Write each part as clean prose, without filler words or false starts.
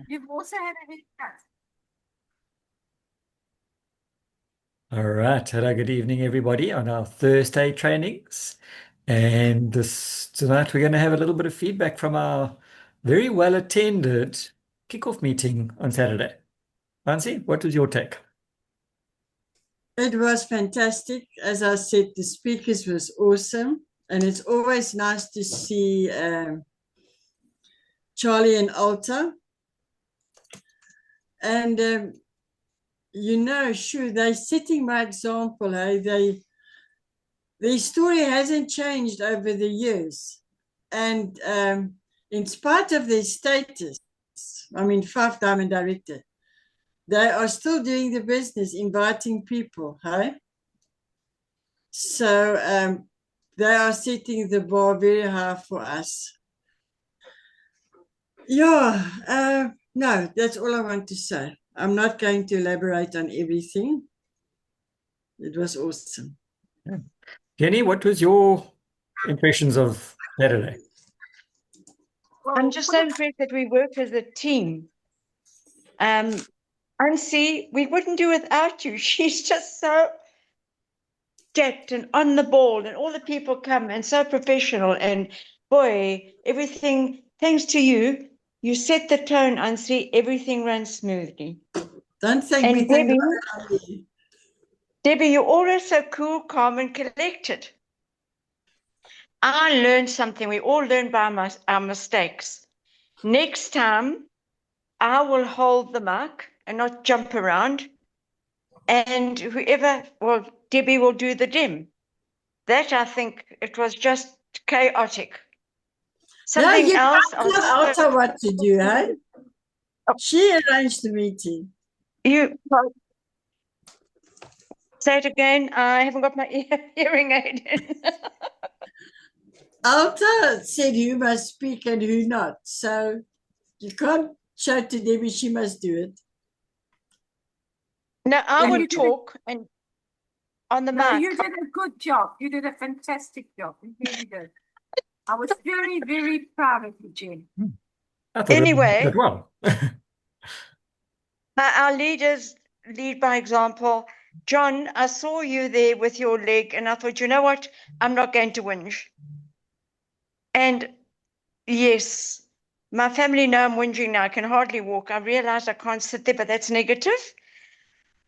You've also had a haircut. All right. Hello, good evening, everybody, on our Thursday trainings. And tonight we're going to have a little bit of feedback from our very well attended kickoff meeting on Saturday. Nancy, what was your take? It was fantastic. As I said, the speakers was awesome. And it's always nice to see Charlie and Alta. And, sure, they're setting by example. Their story hasn't changed over the years. And in spite of their status, five-diamond director, they are still doing the business, inviting people, hey? So they are setting the bar very high for us. No, that's all I want to say. I'm not going to elaborate on everything. It was awesome. Yeah. Jenny, what was your impressions of Saturday? I'm just so impressed that we work as a team. Ansi, we wouldn't do without you. She's just so jacked and on the ball, and all the people come and so professional. And boy, everything, thanks to you, you set the tone, Ansi. Everything runs smoothly. Don't thank me. Debbie, you're always so cool, calm, and collected. I learned something. We all learn by our mistakes. Next time, I will hold the mic and not jump around. And Debbie will do the dim. That, I think, it was just chaotic. Something else. Tell Alta what to do, hey? She arranged the meeting. Say it again. I haven't got my hearing aid in. Alta said who must speak and who not. So you can't shout to Debbie, she must do it. No, I would talk and on the mic. You did a good job. You did a fantastic job. You really did. I was very, very proud of you, Jen. Anyway, well. Our leaders lead by example. John, I saw you there with your leg, and I thought, you know what? I'm not going to whinge. And yes, my family know I'm whinging now. I can hardly walk. I realize I can't sit there, but that's negative.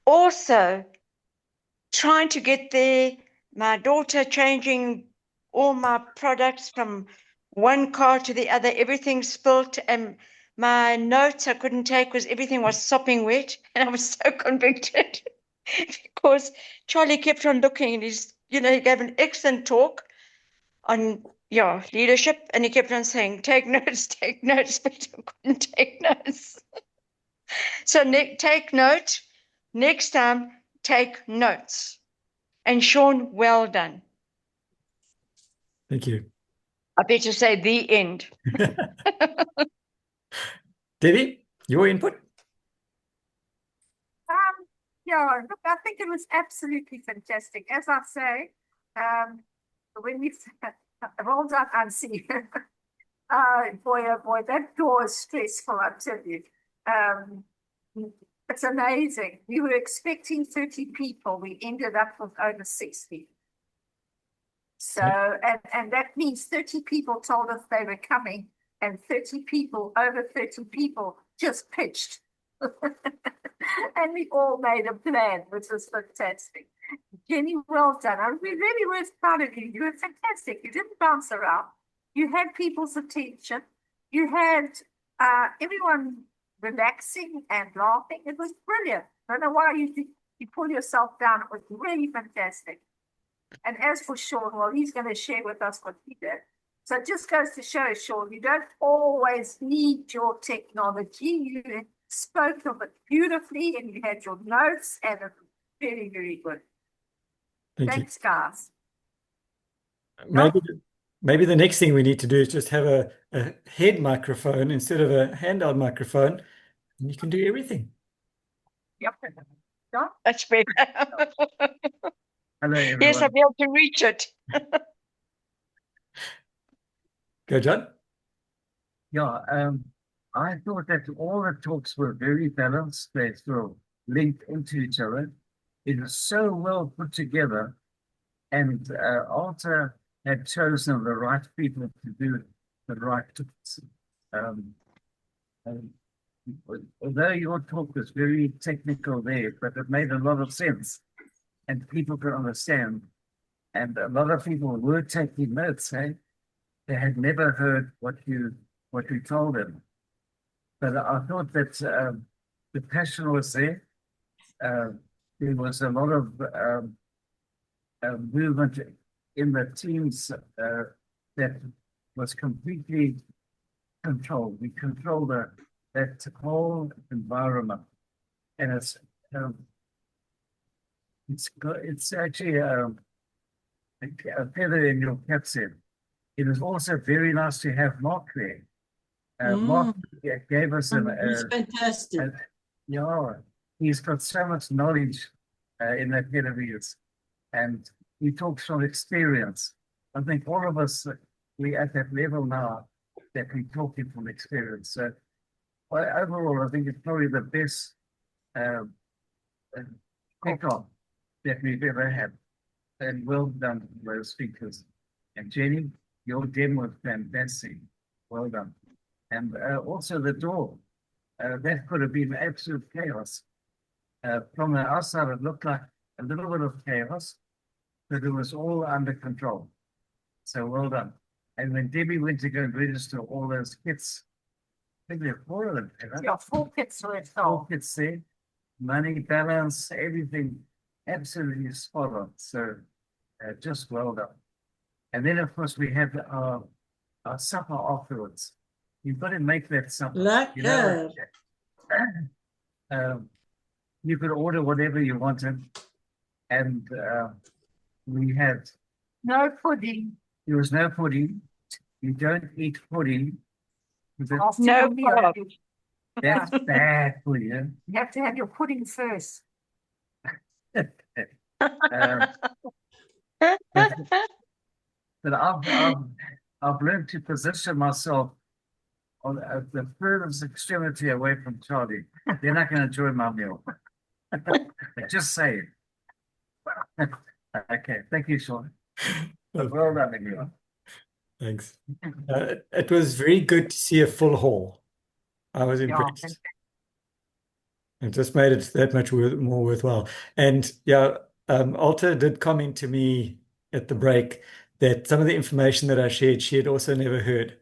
Also, trying to get there, my daughter changing all my products from one car to the other, everything spilt, and my notes I couldn't take because everything was sopping wet, and I was so convicted because Charlie kept on looking, and he gave an excellent talk on leadership, and he kept on saying, take notes, but I couldn't take notes. So take note, next time, take notes. And Sean, well done. Thank you. I better say the end. Debbie, your input? Look, I think it was absolutely fantastic. As I say, when we rolled out Ansi, boy, oh boy, that door is stressful, I tell you. It's amazing. We were expecting 30 people. We ended up with over 60. So, and that means 30 people told us they were coming, and over 30 people just pitched. And we all made a plan, which was fantastic. Jenny, well done. We really were proud of you. You were fantastic. You didn't bounce around. You had people's attention. You had everyone relaxing and laughing. It was brilliant. I don't know why you pull yourself down. It was really fantastic. And as for Sean, well, he's going to share with us what he did. So it just goes to show, Sean, you don't always need your technology. You spoke of it beautifully, and you had your notes, and it was very, very good. Thanks, guys. Maybe the next thing we need to do is just have a head microphone instead of a handheld microphone, and you can do everything. Yep. That's better. Hello, everyone. Yes, I'll be able to reach it. Go, John. Yeah, I thought that all the talks were very balanced. They sort of linked into each other. It was so well put together, and Alta had chosen the right people to do the right talks. Um, um, although your talk was very technical there, but it made a lot of sense, and people could understand. And a lot of people were taking notes. They had never heard what you told them. But I thought that the passion was there. There was a lot of movement in the teams that was completely controlled. We controlled that whole environment, and it's actually a feather in your cap set. It was also very nice to have Mark there. Mark gave us He's fantastic. yeah, he's got so much knowledge in that head of his, and he talks from experience. I think all of us, we at that level now that we talking from experience. So overall, I think it's probably the best kickoff that we've ever had. And well done, those speakers. And Jenny, your demo was fantastic. Well done. And also the door. That could have been absolute chaos. From the outside, it looked like a little bit of chaos, but it was all under control. So well done. And when Debbie went to go and register all those kits, I think there are 4 of them. Yeah, 4 kits were 4 sold. kits there, money, balance, everything absolutely spot on. So just well done. And then, of course, we have our supper afterwards. You've got to make that supper. Lekker. You could order whatever you wanted. And we had, No pudding. there was no pudding. You don't eat pudding. After No your meal, problem. That's bad for you. you have to have your pudding first. Um, but I've learned to position myself on the furthest extremity away from Charlie. They're not going to enjoy my meal. Just say it. Okay, thank you, Sean. Well done, everyone. Thanks. It was very good to see a full hall. I was impressed. It just made it that much more worthwhile. And yeah, Alta did comment to me at the break that some of the information that I shared, she had also never heard.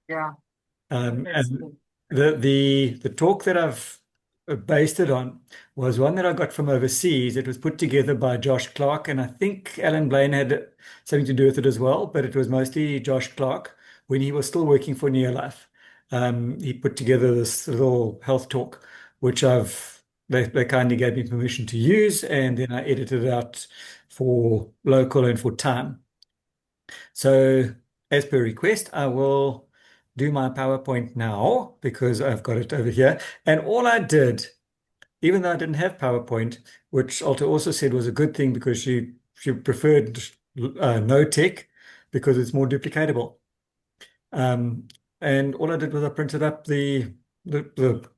Yeah. And That's good. the talk that I've based it on was one that I got from overseas. It was put together by Josh Clark, and I think Alan Blaine had something to do with it as well, but it was mostly Josh Clark when he was still working for Neolife. He put together this little health talk, which they kindly gave me permission to use, and then I edited it out for local and for time. So as per request, I will do my PowerPoint now because I've got it over here. And all I did, even though I didn't have PowerPoint, which Alta also said was a good thing because she preferred no tech because it's more duplicatable. And all I did was I printed up the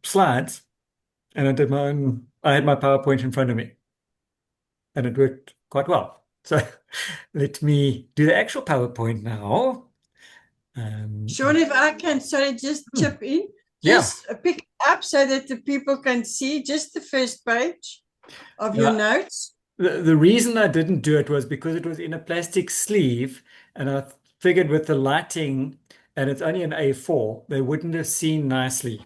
slides, and I had my PowerPoint in front of me, and it worked quite well. So let me do the actual PowerPoint now. Sean, if I can, sorry, just chip in. Yeah. Just pick it up so that the people can see just the first page of your notes. The reason I didn't do it was because it was in a plastic sleeve, and I figured with the lighting, and it's only an A4, they wouldn't have seen nicely.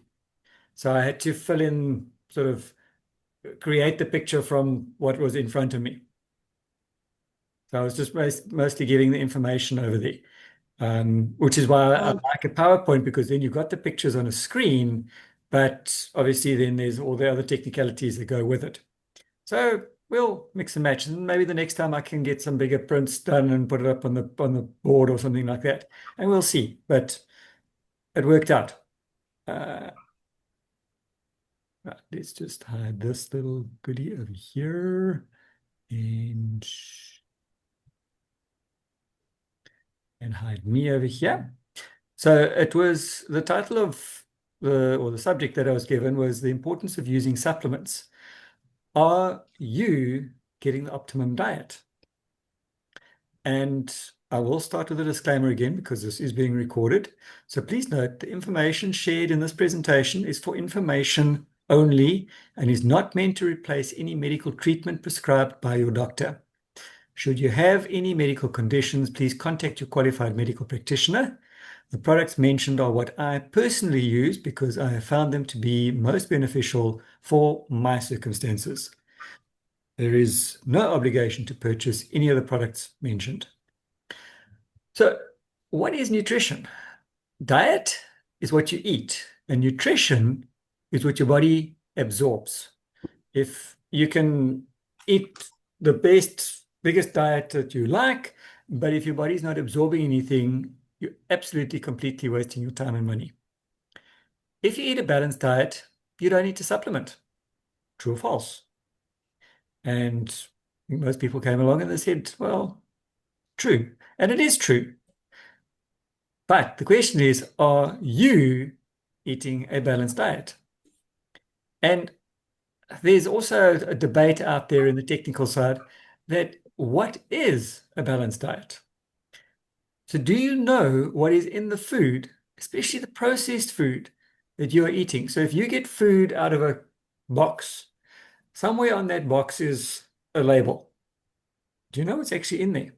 So I had to fill in, sort of create the picture from what was in front of me. So I was just mostly giving the information over there, which is why I like a PowerPoint, because then you've got the pictures on a screen, but obviously then there's all the other technicalities that go with it. So we'll mix and match, and maybe the next time I can get some bigger prints done and put it up on the board or something like that, and we'll see. But it worked out. Right, let's just hide this little goodie over here, and hide me over here. So it was the title of the subject that I was given was the importance of using supplements. Are you getting the optimum diet? And I will start with a disclaimer again because this is being recorded. So please note the information shared in this presentation is for information only and is not meant to replace any medical treatment prescribed by your doctor. Should you have any medical conditions, please contact your qualified medical practitioner. The products mentioned are what I personally use because I have found them to be most beneficial for my circumstances. There is no obligation to purchase any of the products mentioned. So, what is nutrition? Diet is what you eat, and nutrition is what your body absorbs. If you can eat the biggest diet that you like, but if your body's not absorbing anything, you're absolutely completely wasting your time and money. If you eat a balanced diet, you don't need to supplement. True or false? And most people came along and they said, well, true. And it is true. But the question is, are you eating a balanced diet? And there's also a debate out there in the technical side that what is a balanced diet? So do you know what is in the food, especially the processed food that you're eating? So if you get food out of a box, somewhere on that box is a label. Do you know what's actually in there?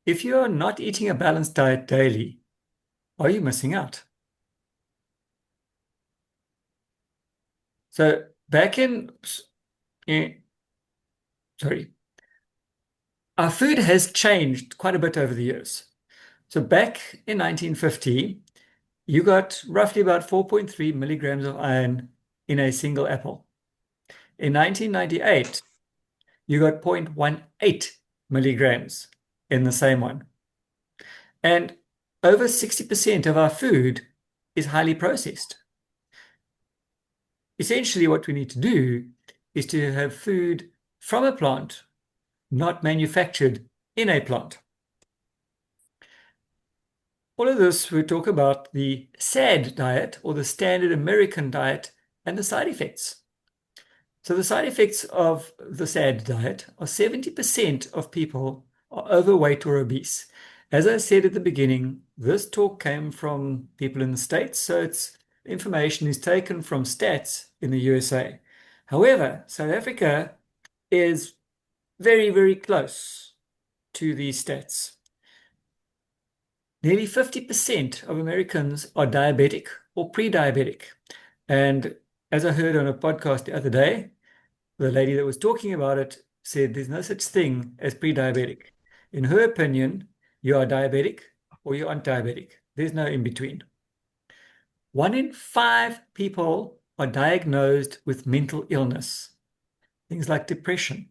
If you're not eating a balanced diet daily, are you missing out? So back sorry, our food has changed quite a bit over the years. So back in 1950, you got roughly about 4.3 milligrams of iron in a single apple. In 1998, you got 0.18 milligrams in the same one. And over 60% of our food is highly processed. Essentially, what we need to do is to have food from a plant, not manufactured in a plant. All of this, we talk about the SAD diet or the standard American diet and the side effects. So the side effects of the SAD diet are 70% of people are overweight or obese. As I said at the beginning, this talk came from people in the States, so its information is taken from stats in the USA. However, South Africa is very, very close to these stats. Nearly 50% of Americans are diabetic or pre-diabetic. And as I heard on a podcast the other day, the lady that was talking about it said there's no such thing as pre-diabetic. In her opinion, you are diabetic or you aren't diabetic. There's no in between. 1 in 5 people are diagnosed with mental illness, things like depression.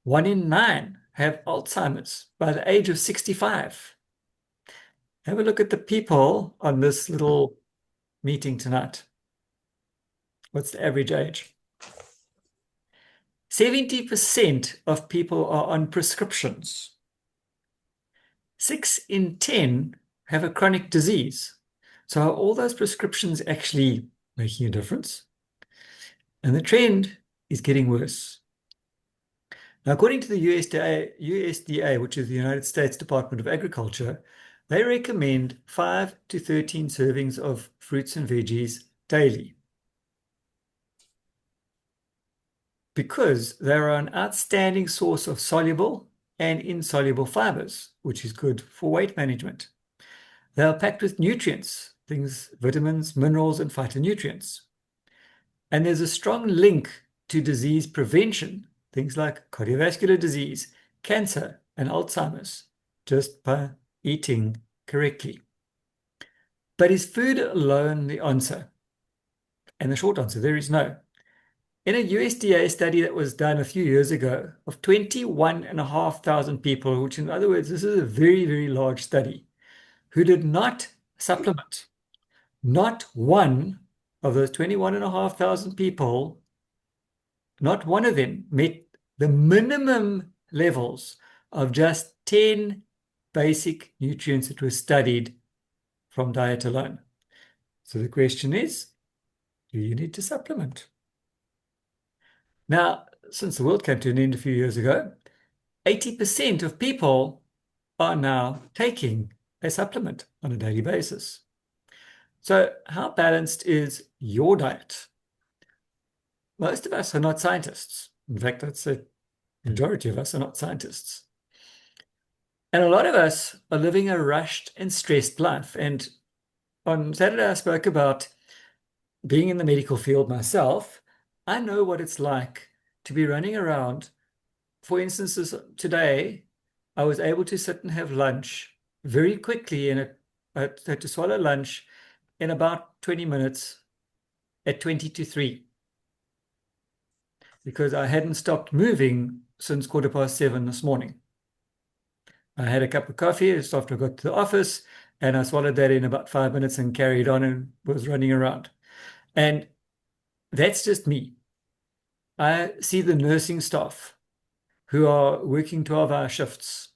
1 in 9 have Alzheimer's by the age of 65. Have a look at the people on this little meeting tonight. What's the average age? 70% of people are on prescriptions. 6 in 10 have a chronic disease. So are all those prescriptions actually making a difference? And the trend is getting worse. Now, according to the USDA, which is the United States Department of Agriculture, they recommend 5 to 13 servings of fruits and veggies daily, because they are an outstanding source of soluble and insoluble fibers, which is good for weight management. They are packed with nutrients, things, vitamins, minerals, and phytonutrients. And there's a strong link to disease prevention, things like cardiovascular disease, cancer, and Alzheimer's, just by eating correctly. But is food alone the answer? And the short answer there is no. In a USDA study that was done a few years ago of 21,500 people, which in other words, this is a very, very large study, who did not supplement. Not one of those 21,500 people, not one of them met the minimum levels of just 10 basic nutrients that were studied from diet alone. So the question is, do you need to supplement? Now, since the world came to an end a few years ago, 80% of people are now taking a supplement on a daily basis. So how balanced is your diet? Most of us are not scientists. In fact, I'd say the majority of us are not scientists. And a lot of us are living a rushed and stressed life. And on Saturday, I spoke about being in the medical field myself. I know what it's like to be running around. For instance, today, I was able to sit and have lunch very quickly. I had to swallow lunch in about 20 minutes at 20 to 3 because I hadn't stopped moving since 7:15 this morning. I had a cup of coffee just after I got to the office, and I swallowed that in about 5 minutes and carried on and was running around. And that's just me. I see the nursing staff who are working 12-hour shifts.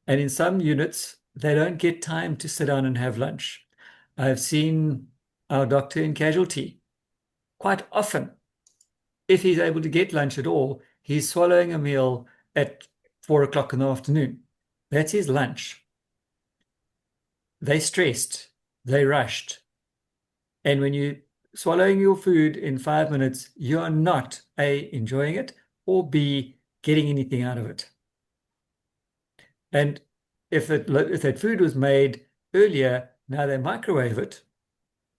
And in some units, they don't get time to sit down and have lunch. I've seen our doctor in casualty quite often. If he's able to get lunch at all, he's swallowing a meal at 4 o'clock in the afternoon. That's his lunch. They stressed, they rushed. And when you're swallowing your food in 5 minutes, you are not A, enjoying it, or B, getting anything out of it. And if that food was made earlier, now they microwave it,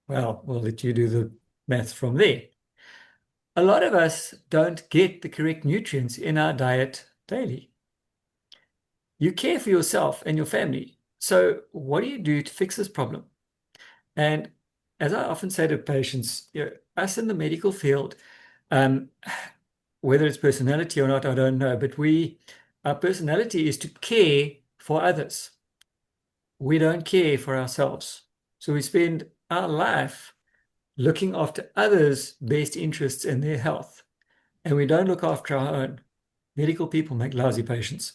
well, we'll let you do the maths from there. A lot of us don't get the correct nutrients in our diet daily. You care for yourself and your family. So what do you do to fix this problem? And as I often say to patients, us in the medical field, whether it's personality or not, I don't know, but our personality is to care for others. We don't care for ourselves. So we spend our life looking after others' best interests and their health. And we don't look after our own. Medical people make lousy patients.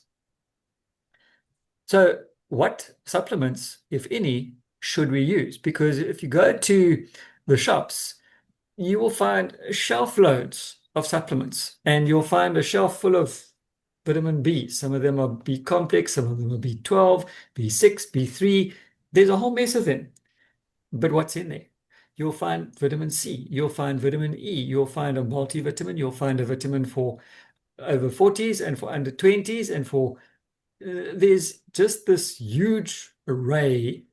So what supplements, if any, should we use? Because if you go to the shops, you will find shelf loads of supplements, and you'll find a shelf full of vitamin B. Some of them are B complex, some of them are B12, B6, B3. There's a whole mess of them. But what's in there? You'll find vitamin C, you'll find vitamin E, you'll find a multivitamin, you'll find a vitamin for over 40s and for under 20s, and for there's just this huge array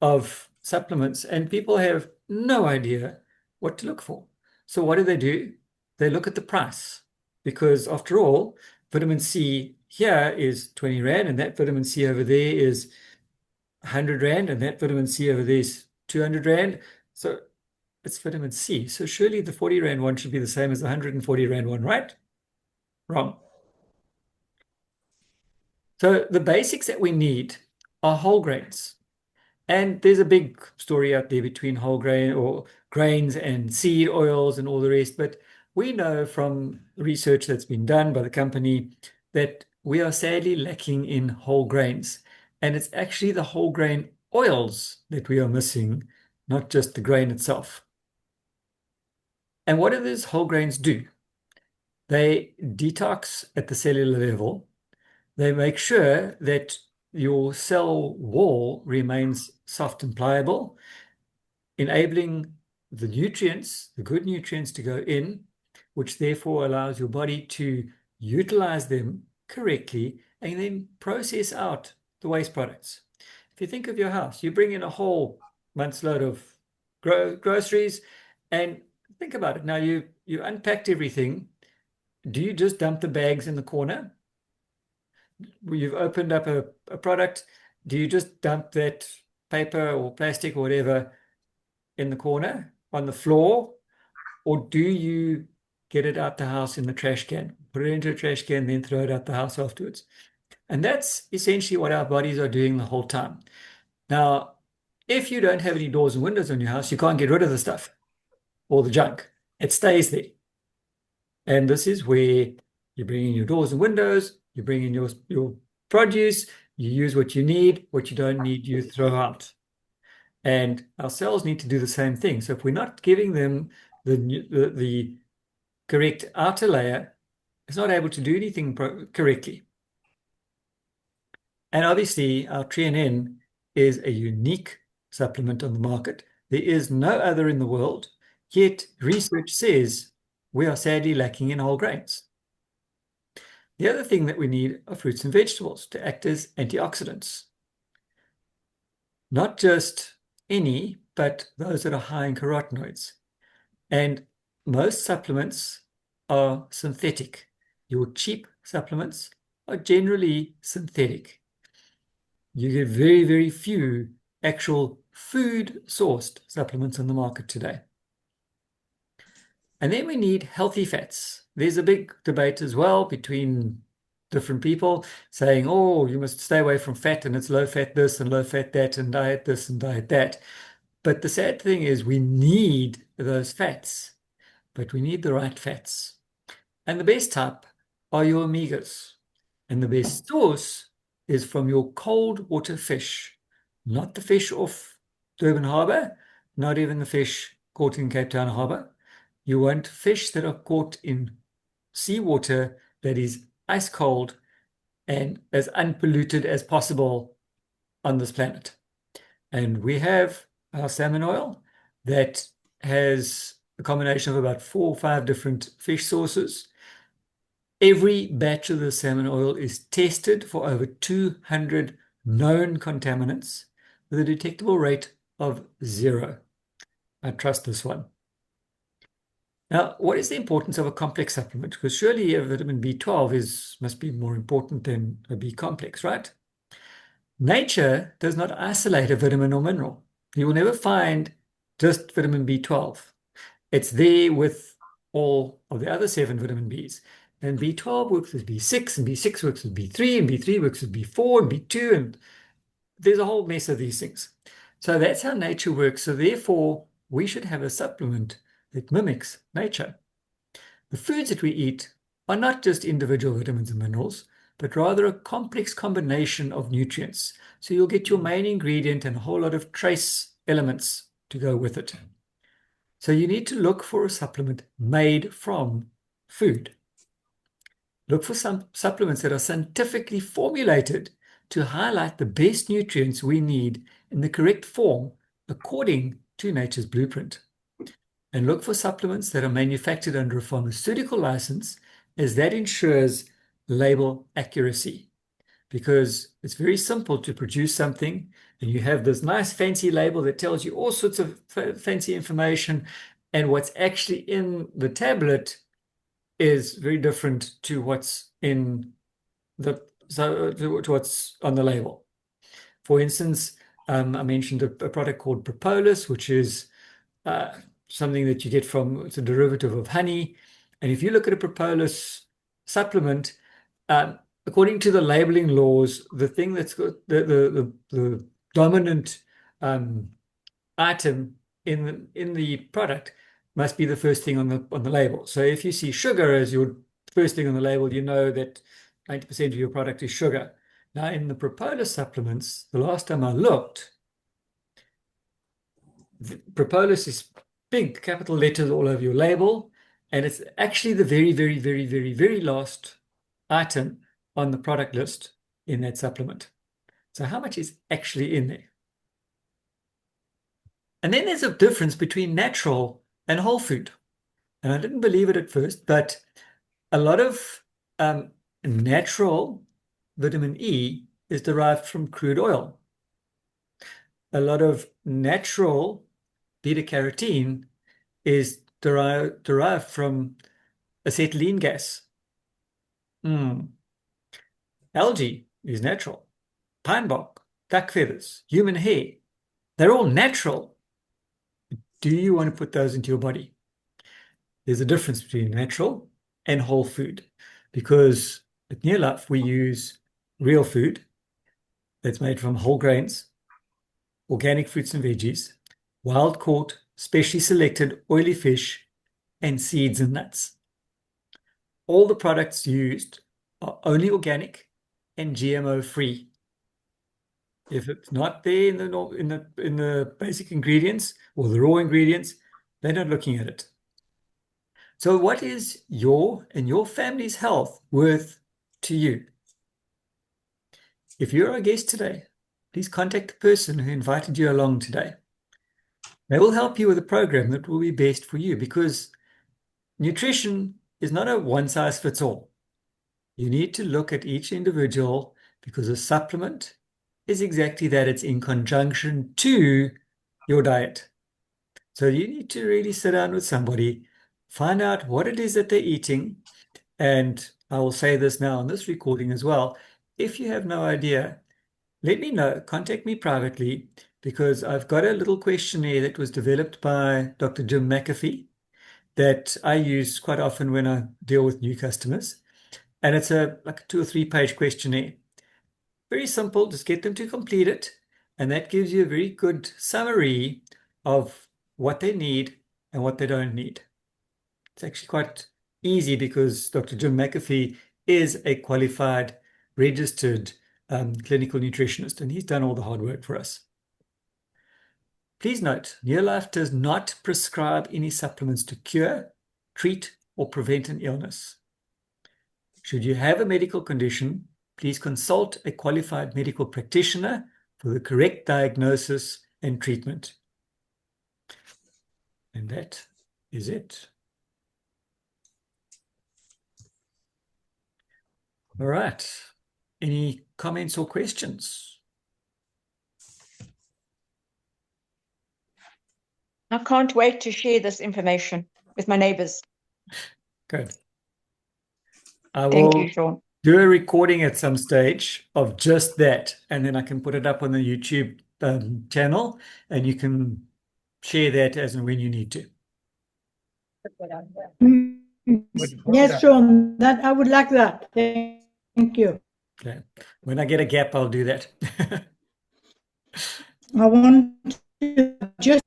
of supplements, and people have no idea what to look for. So what do? They look at the price, because after all, vitamin C here is 20 Rand, and that vitamin C over there is 100 Rand, and that vitamin C over there is 200 Rand. So it's vitamin C. So surely the 40 Rand one should be the same as the 140 Rand one, right? Wrong. So the basics that we need are whole grains. And there's a big story out there between whole grain or grains and seed oils and all the rest. But we know from research that's been done by the company that we are sadly lacking in whole grains. And it's actually the whole grain oils that we are missing, not just the grain itself. And what do these whole grains do? They detox at the cellular level. They make sure that your cell wall remains soft and pliable, enabling the nutrients, the good nutrients, to go in, which therefore allows your body to utilize them correctly and then process out the waste products. If you think of your house, you bring in a whole month's load of groceries, and think about it. Now you unpacked everything. Do you just dump the bags in the corner? You've opened up a product. Do you just dump that paper or plastic or whatever in the corner on the floor? Or do you get it out the house in the trash can, put it into a trash can, then throw it out the house afterwards? And that's essentially what our bodies are doing the whole time. Now, if you don't have any doors and windows on your house, you can't get rid of the stuff or the junk. It stays there. And this is where you bring in your doors and windows, you bring in your produce, You use what you need, what you don't need, you throw out. And our cells need to do the same thing. So if we're not giving them the correct outer layer, it's not able to do anything correctly. And obviously, our TreeNN is a unique supplement on the market. There is no other in the world, yet research says we are sadly lacking in whole grains. The other thing that we need are fruits and vegetables to act as antioxidants. Not just any, but those that are high in carotenoids. And most supplements are synthetic. Your cheap supplements are generally synthetic. You get very, very few actual food-sourced supplements on the market today. And then we need healthy fats. There's a big debate as well between different people saying, oh, you must stay away from fat and it's low fat this and low fat that and diet this and diet that. But the sad thing is we need those fats, but we need the right fats. And the best type are your omegas. And the best source is from your cold water fish, not the fish off Durban Harbour, not even the fish caught in Cape Town Harbour. You want fish that are caught in seawater that is ice cold and as unpolluted as possible on this planet. And we have our salmon oil that has a combination of about 4 or 5 different fish sources. Every batch of the salmon oil is tested for over 200 known contaminants with a detectable rate of 0. I trust this one. Now, what is the importance of a complex supplement? Because surely a vitamin B12 must be more important than a B complex, right? Nature does not isolate a vitamin or mineral. You will never find just vitamin B12. It's there with all of the other 7 vitamin Bs. And B12 works with B6, and B6 works with B3, and B3 works with B4, and B2, and there's a whole mess of these things. So that's how nature works. So therefore, we should have a supplement that mimics nature. The foods that we eat are not just individual vitamins and minerals, but rather a complex combination of nutrients. So you'll get your main ingredient and a whole lot of trace elements to go with it. So you need to look for a supplement made from food. Look for some supplements that are scientifically formulated to highlight the best nutrients we need in the correct form according to nature's blueprint. And look for supplements that are manufactured under a pharmaceutical license, as that ensures label accuracy. Because it's very simple to produce something and you have this nice fancy label that tells you all sorts of fancy information, and what's actually in the tablet is very different to what's in to what's on the label. For instance, I mentioned a product called Propolis, which is something that you get from, it's a derivative of honey. And if you look at a Propolis supplement, according to the labeling laws, the thing that's got the dominant item in the product must be the first thing on the label. So if you see sugar as your first thing on the label, you know that 90% of your product is sugar. Now, in the Propolis supplements, the last time I looked, Propolis is big capital letters all over your label, and it's actually the very, very, very, very, very last item on the product list in that supplement. So how much is actually in there? And then there's a difference between natural and whole food. And I didn't believe it at first, but a lot of natural vitamin E is derived from crude oil. A lot of natural beta-carotene is derived from acetylene gas. Algae is natural. Pine bark, duck feathers, human hair, they're all natural. Do you want to put those into your body? There's a difference between natural and whole food, because at Near Life we use real food that's made from whole grains, organic fruits and veggies, wild caught, specially selected oily fish, and seeds and nuts. All the products used are only organic and GMO free. If it's not there in the basic ingredients or the raw ingredients, they're not looking at it. So what is your and your family's health worth to you? If you're our guest today, please contact the person who invited you along today. They will help you with a program that will be best for you, because nutrition is not a one-size-fits-all. You need to look at each individual, because a supplement is exactly that. It's in conjunction to your diet. So you need to really sit down with somebody, find out what it is that they're eating. And I will say this now on this recording as well. If you have no idea, let me know. Contact me privately, because I've got a little questionnaire that was developed by Dr. Jim McAfee that I use quite often when I deal with new customers. And it's like a 2 or 3 page questionnaire. Very simple, just get them to complete it. And that gives you a very good summary of what they need and what they don't need. It's actually quite easy, because Dr. Jim McAfee is a qualified, registered clinical nutritionist, and he's done all the hard work for us. Please note, Neolife does not prescribe any supplements to cure, treat, or prevent an illness. Should you have a medical condition, please consult a qualified medical practitioner for the correct diagnosis and treatment. And that is it. All right. Any comments or questions? I can't wait to share this information with my neighbors. Good. I Thank will you, Sean. do a recording at some stage of just that, and then I can put it up on the YouTube channel, and you can share that as and when you need to. Yes, Sean, that I would like that. Thank you. Okay. When I get a gap, I'll do that. I want to just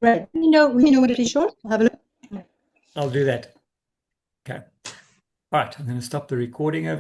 right. We know what it is, Sean. I'll have a look. I'll do that. Okay. All right. I'm going to stop the recording over